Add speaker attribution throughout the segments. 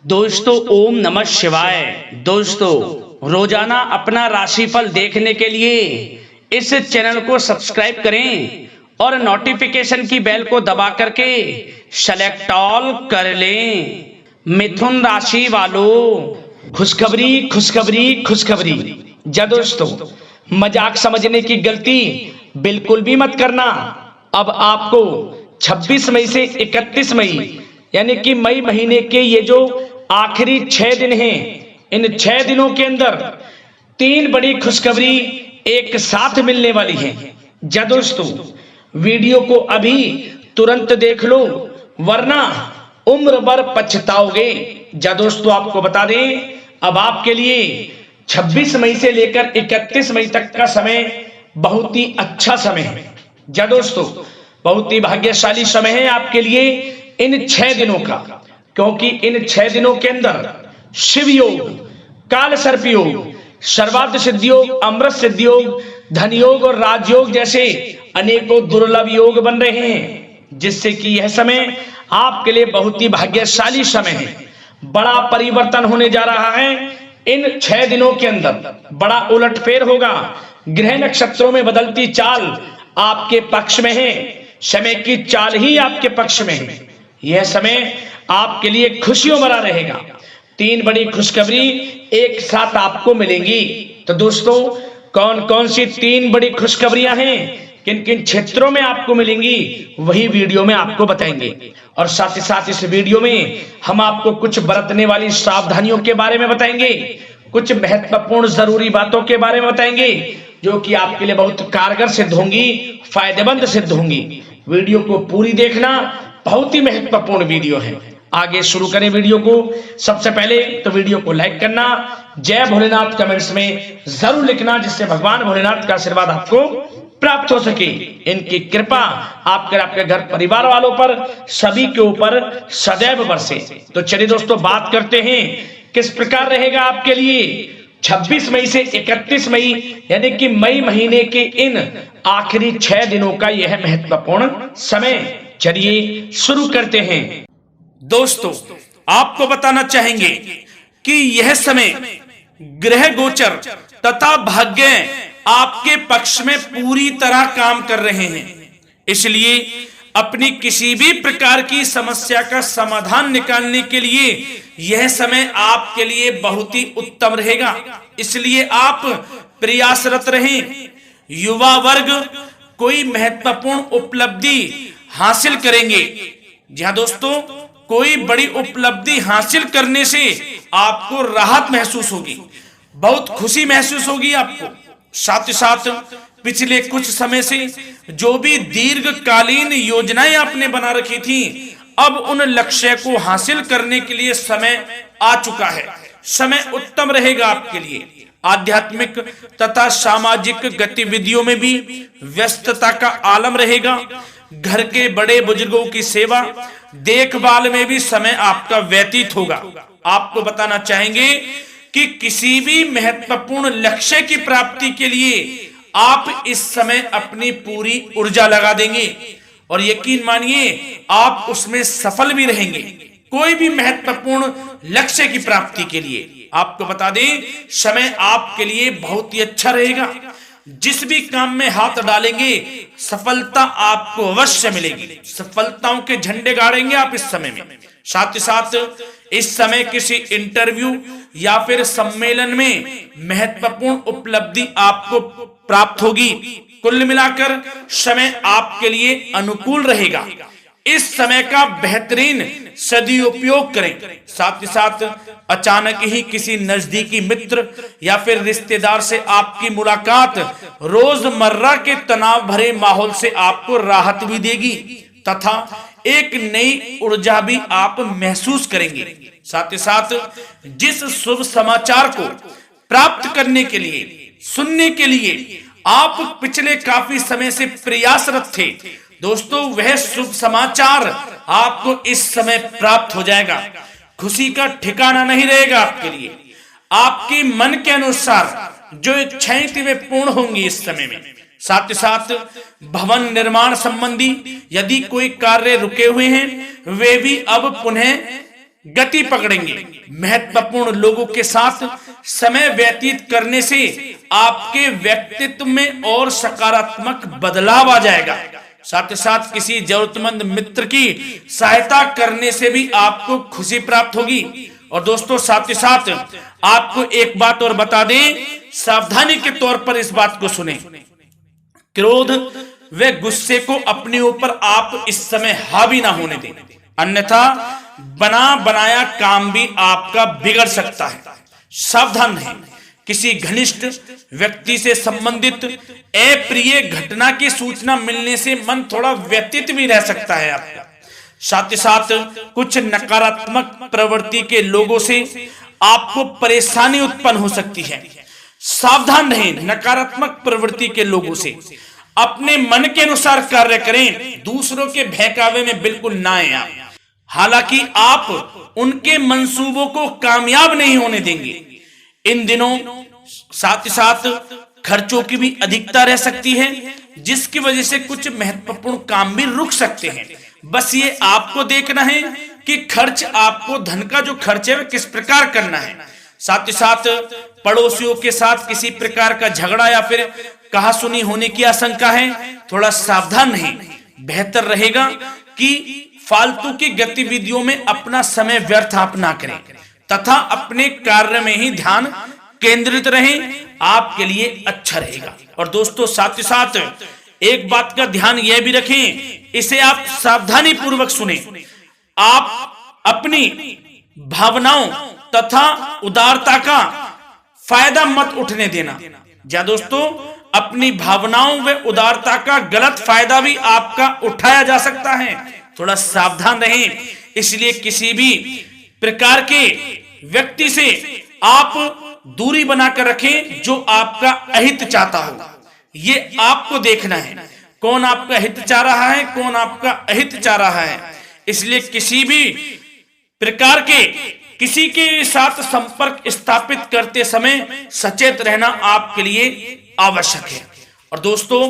Speaker 1: दोस्तों ओम नमः शिवाय। दोस्तों रोजाना अपना राशिफल देखने के लिए इस चैनल को सब्सक्राइब करें और नोटिफिकेशन की बेल को दबा करके सेलेक्ट ऑल कर लें। मिथुन राशि वालों, खुशखबरी खुशखबरी खुशखबरी। जा दोस्तों, मजाक समझने की गलती बिल्कुल भी मत करना। अब आपको 26 मई से 31 मई यानी कि मई महीने के ये जो आखिरी 6 दिन हैं, इन 6 दिनों के अंदर 3 बड़ी खुशखबरी एक साथ मिलने वाली है। जा दोस्तों, वीडियो को अभी तुरंत देख लो वरना उम्र भर पछताओगे। जा दोस्तों, आपको बता दें अब आपके लिए 26 मई से लेकर 31 मई तक का समय बहुत ही अच्छा समय है। जा दोस्तों, बहुत ही भाग्यशाली समय है आपके लिए इन 6 दिनों का, क्योंकि इन 6 दिनों के अंदर शिव योग, काल सर्प योग, सर्वार्थ सिद्धि योग, अमृत सिद्धि योग, धन योग और राजयोग जैसे अनेकों दुर्लभ योग बन रहे हैं, जिससे कि यह समय आपके लिए बहुत ही भाग्यशाली समय है। बड़ा परिवर्तन होने जा रहा है इन 6 दिनों के अंदर, बड़ा उलटफेर होगा। ग्रह नक्षत्रों में बदलती चाल आपके पक्ष में है, समय की चाल ही आपके पक्ष में है। यह समय आपके लिए खुशियों भरा रहेगा। 3 बड़ी खुशखबरी एक साथ आपको मिलेंगी। तो दोस्तों, कौन कौन सी 3 बड़ी खुशखबरियां हैं, किन किन क्षेत्रों में आपको मिलेंगी, वही वीडियो में आपको बताएंगे। और साथ ही साथ इस वीडियो में हम आपको कुछ बरतने वाली सावधानियों के बारे में बताएंगे, कुछ महत्वपूर्ण जरूरी बातों के बारे में बताएंगे जो कि आपके लिए बहुत कारगर सिद्ध होंगी, फायदेमंद सिद्ध होंगी। वीडियो को पूरी देखना, बहुत ही महत्वपूर्ण वीडियो है। आगे शुरू करें वीडियो को। सबसे पहले तो वीडियो को लाइक करना, जय भोलेनाथ कमेंट्स में जरूर लिखना, जिससे भगवान भोलेनाथ का आशीर्वाद आपको प्राप्त हो सके। इनकी कृपा आपके घर परिवार वालों पर, सभी के ऊपर सदैव बरसे। तो चलिए दोस्तों, बात करते हैं किस प्रकार रहेगा आपके लिए 26 मई से 31 मई यानी कि मई महीने के इन आखिरी 6 दिनों का यह महत्वपूर्ण समय। चलिए शुरू करते हैं।
Speaker 2: दोस्तों, आपको बताना चाहेंगे कि यह समय ग्रह गोचर तथा भाग्य आपके पक्ष में पूरी तरह काम कर रहे हैं। इसलिए अपनी किसी भी प्रकार की समस्या का समाधान निकालने के लिए यह समय आपके लिए बहुत ही उत्तम रहेगा। इसलिए आप प्रयासरत रहें। युवा वर्ग कोई महत्वपूर्ण उपलब्धि हासिल करेंगे। जी हाँ दोस्तों, कोई बड़ी उपलब्धि हासिल करने से आपको राहत महसूस होगी, बहुत खुशी महसूस होगी आपको। साथ ही साथ पिछले कुछ समय से जो भी दीर्घकालीन योजनाएं आपने बना रखी थी, अब उन लक्ष्य को हासिल करने के लिए समय आ चुका है। समय उत्तम रहेगा आपके लिए। आध्यात्मिक तथा सामाजिक गतिविधियों में भी व्यस्तता का आलम रहेगा। घर के बड़े बुजुर्गों की सेवा देखभाल में भी समय आपका व्यतीत होगा। आपको बताना चाहेंगे कि किसी भी महत्वपूर्ण लक्ष्य की प्राप्ति के लिए आप इस समय अपनी पूरी ऊर्जा लगा देंगे और यकीन मानिए आप उसमें सफल भी रहेंगे। कोई भी महत्वपूर्ण लक्ष्य की प्राप्ति के लिए आपको बता दें, समय आपके लिए बहुत ही अच्छा रहेगा। जिस भी काम में हाथ डालेंगे सफलता आपको अवश्य मिलेगी। सफलताओं के झंडे गाड़ेंगे आप इस समय में। साथ ही साथ इस समय किसी इंटरव्यू या फिर सम्मेलन में महत्वपूर्ण उपलब्धि आपको प्राप्त होगी। कुल मिलाकर समय आपके लिए अनुकूल रहेगा। इस समय का बेहतरीन सदुपयोग करें। साथ ही साथ अचानक ही किसी नजदीकी मित्र या फिर रिश्तेदार से आपकी मुलाकात रोजमर्रा के तनाव भरे माहौल से आपको राहत भी देगी तथा एक नई ऊर्जा भी आप महसूस करेंगे। साथ ही साथ जिस शुभ समाचार को प्राप्त करने के लिए, सुनने के लिए आप पिछले काफी समय से प्रयासरत थे दोस्तों, वह शुभ समाचार आपको इस समय प्राप्त हो जाएगा। खुशी का ठिकाना नहीं रहेगा आपके लिए। आपके मन के अनुसार जो इच्छाएं थी वे पूर्ण होंगी इस समय में। साथ ही साथ भवन निर्माण संबंधी यदि कोई कार्य रुके हुए हैं वे भी अब पुनः गति पकड़ेंगे। महत्वपूर्ण लोगों के साथ समय व्यतीत करने से आपके व्यक्तित्व में और सकारात्मक बदलाव आ जाएगा। साथ ही साथ किसी जरूरतमंद मित्र की सहायता करने से भी आपको खुशी प्राप्त होगी। और दोस्तों साथ ही साथ आपको एक बात और बता दें, सावधानी के तौर पर इस बात को सुने। क्रोध व गुस्से को अपने ऊपर आप इस समय हावी ना होने दें, अन्यथा बना बनाया काम भी आपका बिगड़ सकता है। सावधान रहें। किसी घनिष्ठ व्यक्ति से संबंधित अप्रिय घटना की सूचना मिलने से मन थोड़ा व्यतीत भी रह सकता है आपका। साथ ही साथ कुछ नकारात्मक प्रवृत्ति के लोगों से आपको परेशानी उत्पन्न हो सकती है। सावधान रहें नकारात्मक प्रवृत्ति के लोगों से। अपने मन के अनुसार कार्य करें, दूसरों के बहकावे में बिल्कुल ना आए आप। हालांकि आप उनके मंसूबों को कामयाब नहीं होने देंगे। इन दिनों साथ ही साथ खर्चों की भी अधिकता रह सकती है, जिसकी वजह से कुछ महत्वपूर्ण काम भी रुक सकते हैं। बस ये आपको देखना है कि खर्च, आपको धन का जो खर्च है वह किस प्रकार करना है। साथ ही साथ पड़ोसियों के साथ किसी प्रकार का झगड़ा या फिर कहासुनी होने की आशंका है, थोड़ा सावधान रहें। बेहतर रहेगा कि फालतू की गतिविधियों में अपना समय व्यर्थ आप ना करें तथा अपने कार्य में ही ध्यान केंद्रित रहें, आपके लिए अच्छा रहेगा। और दोस्तों साथ ही साथ एक बात का ध्यान यह भी रखें, इसे आप सावधानी पूर्वक सुने। आप अपनी भावनाओं तथा उदारता का फायदा मत उठने देना। या दोस्तों अपनी भावनाओं व उदारता का गलत फायदा भी आपका उठाया जा सकता है, थोड़ा सावधान रहें। इसलिए किसी भी प्रकार के व्यक्ति से आप दूरी बनाकर रखें जो आपका अहित चाहता हो। ये आपको देखना है, कौन आपका हित चाह रहा है, कौन आपका अहित चाह रहा है। इसलिए किसी भी प्रकार के किसी के साथ संपर्क स्थापित करते समय सचेत रहना आपके लिए आवश्यक है। और दोस्तों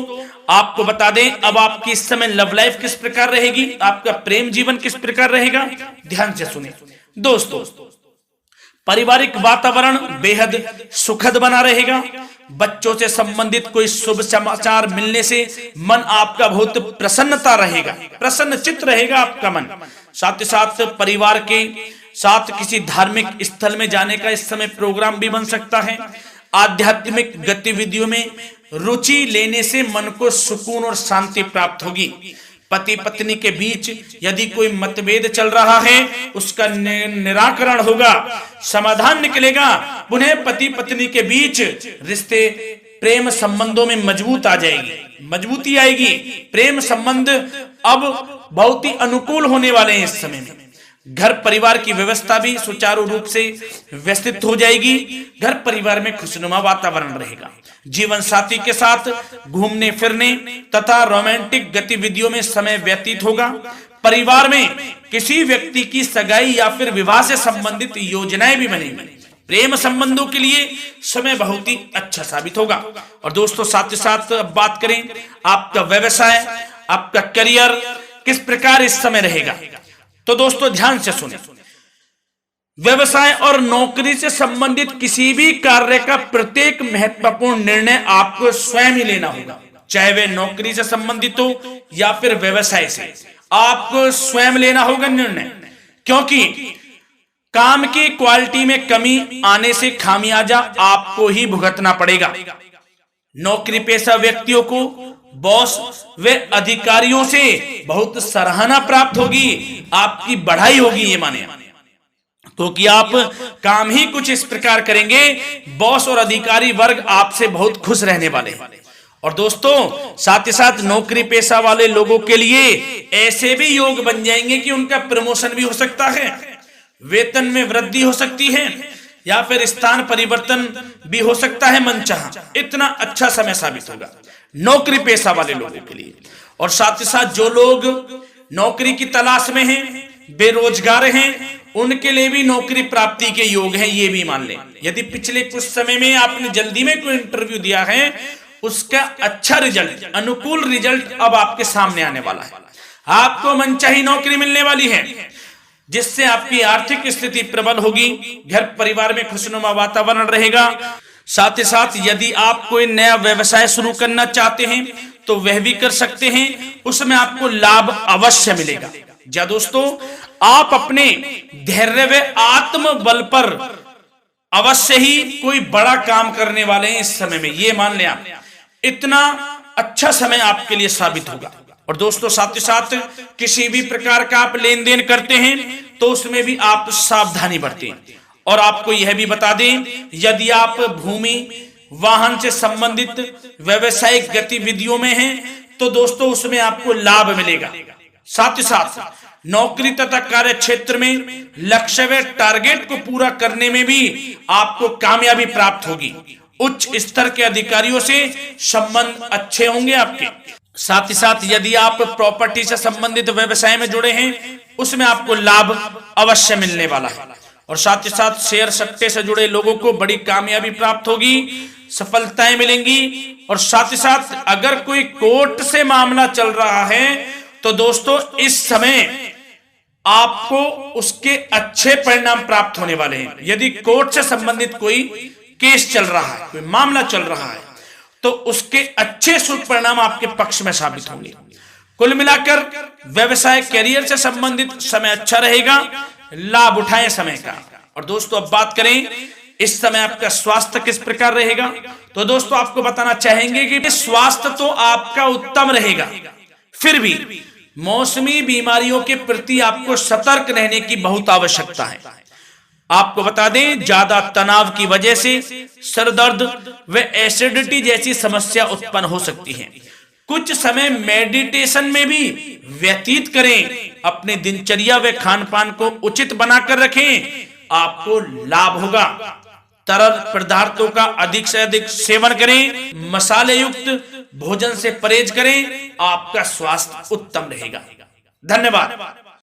Speaker 2: आपको बता दें, अब आपकी इस समय लव लाइफ किस प्रकार रहेगी, आपका प्रेम जीवन किस प्रकार रहेगा, ध्यान से सुने। दोस्तों पारिवारिक वातावरण बेहद सुखद बना रहेगा। बच्चों से संबंधित कोई शुभ समाचार मिलने से मन आपका बहुत प्रसन्नता रहेगा, प्रसन्न चित्त रहेगा आपका मन। साथ ही साथ परिवार के साथ किसी धार्मिक स्थल में जाने का इस समय प्रोग्राम भी बन सकता है। आध्यात्मिक गतिविधियों में रुचि लेने से मन को सुकून और शांति प्राप्त होगी। पति पत्नी के बीच यदि कोई मतभेद चल रहा है उसका निराकरण होगा, समाधान निकलेगा। पुनः पति पत्नी के बीच रिश्ते प्रेम संबंधों में मजबूत आ जाएगी, मजबूती आएगी। प्रेम संबंध अब बहुत ही अनुकूल होने वाले हैं इस समय में। घर परिवार की व्यवस्था भी सुचारू रूप से व्यवस्थित हो जाएगी। घर परिवार में खुशनुमा वातावरण रहेगा। जीवन साथी के साथ घूमने फिरने तथा रोमांटिक गतिविधियों में समय व्यतीत होगा। परिवार में किसी व्यक्ति की सगाई या फिर विवाह से संबंधित योजनाएं भी बनेंगी। प्रेम संबंधों के लिए समय बहुत ही अच्छा साबित होगा। और दोस्तों साथ ही साथ बात करें आपका व्यवसाय, आपका करियर किस प्रकार इस समय रहेगा, तो दोस्तों ध्यान से सुने। व्यवसाय और नौकरी से संबंधित किसी भी कार्य का प्रत्येक महत्वपूर्ण निर्णय आपको स्वयं ही लेना होगा, चाहे वह नौकरी से संबंधित हो या फिर व्यवसाय से। आपको स्वयं लेना होगा निर्णय, क्योंकि काम की क्वालिटी में कमी आने से खामियाजा आपको ही भुगतना पड़ेगा। नौकरी पेशा व्यक्तियों को बॉस व अधिकारियों से बहुत सराहना प्राप्त होगी, आपकी बढ़ाई होगी, ये माने, क्योंकि आप काम ही कुछ इस प्रकार करेंगे, बॉस और अधिकारी वर्ग आपसे बहुत खुश रहने वाले हैं। और दोस्तों साथ ही साथ नौकरी पेशा वाले लोगों के लिए ऐसे भी योग बन जाएंगे कि उनका प्रमोशन भी हो सकता है, वेतन में वृद्धि हो सकती है या फिर स्थान परिवर्तन भी हो सकता है मनचाहा। इतना अच्छा समय साबित होगा नौकरी पेशा वाले लोगों के लिए। और साथ ही साथ जो लोग नौकरी की तलाश में हैं, बेरोजगार हैं, उनके लिए भी नौकरी प्राप्ति के योग हैं, ये भी मान लें। यदि पिछले कुछ समय में आपने जल्दी में कोई इंटरव्यू दिया है, उसका अच्छा रिजल्ट, अनुकूल रिजल्ट अब आपके सामने आने वाला है। आपको मनचाही नौकरी मिलने वाली है। जिससे आपकी आर्थिक स्थिति प्रबल होगी, घर परिवार में खुशनुमा वातावरण रहेगा। साथ ही साथ यदि आप कोई नया व्यवसाय शुरू करना चाहते हैं तो वह भी कर सकते हैं, उसमें आपको लाभ अवश्य मिलेगा। या दोस्तों, आप अपने धैर्य व आत्मबल पर अवश्य ही कोई बड़ा काम करने वाले हैं इस समय में, ये मान लें आप। इतना अच्छा समय आपके लिए साबित होगा। और दोस्तों, साथ ही साथ किसी भी प्रकार का आप लेन देन करते हैं तो उसमें भी आप सावधानी बरतें। और आपको यह भी बता दें, यदि आप भूमि वाहन से संबंधित व्यवसायिक गतिविधियों में हैं तो दोस्तों उसमें आपको लाभ मिलेगा। साथ ही साथ नौकरी तथा कार्य क्षेत्र में लक्ष्य व टारगेट को पूरा करने में भी आपको कामयाबी प्राप्त होगी। उच्च स्तर के अधिकारियों से संबंध अच्छे होंगे आपके। साथ ही साथ यदि आप प्रॉपर्टी से संबंधित व्यवसाय में जुड़े हैं उसमें आपको लाभ अवश्य मिलने वाला है। और साथ ही साथ शेयर सट्टे से जुड़े लोगों को बड़ी कामयाबी प्राप्त होगी, सफलताएं मिलेंगी। और साथ ही साथ अगर कोई कोर्ट से मामला चल रहा है तो दोस्तों इस समय आपको उसके अच्छे परिणाम प्राप्त होने वाले हैं। यदि कोर्ट से संबंधित कोई केस चल रहा है, कोई मामला चल रहा है, तो उसके अच्छे शुभ परिणाम आपके पक्ष में साबित होंगे। कुल मिलाकर व्यवसाय कैरियर से संबंधित समय अच्छा रहेगा, लाभ उठाएं समय का। और दोस्तों, अब बात करें इस समय आपका स्वास्थ्य किस प्रकार रहेगा, तो दोस्तों आपको बताना चाहेंगे कि स्वास्थ्य तो आपका उत्तम रहेगा, फिर भी मौसमी बीमारियों के प्रति आपको सतर्क रहने की बहुत आवश्यकता है। आपको बता दें, ज्यादा तनाव की वजह से सर दर्द व एसिडिटी जैसी समस्या उत्पन्न हो सकती है। कुछ समय मेडिटेशन में भी व्यतीत करें, अपने दिनचर्या व खान पान को उचित बनाकर रखें, आपको लाभ होगा। तरल पदार्थों का अधिक से अधिक सेवन करें, मसाले युक्त भोजन से परहेज करें, आपका स्वास्थ्य उत्तम रहेगा। धन्यवाद।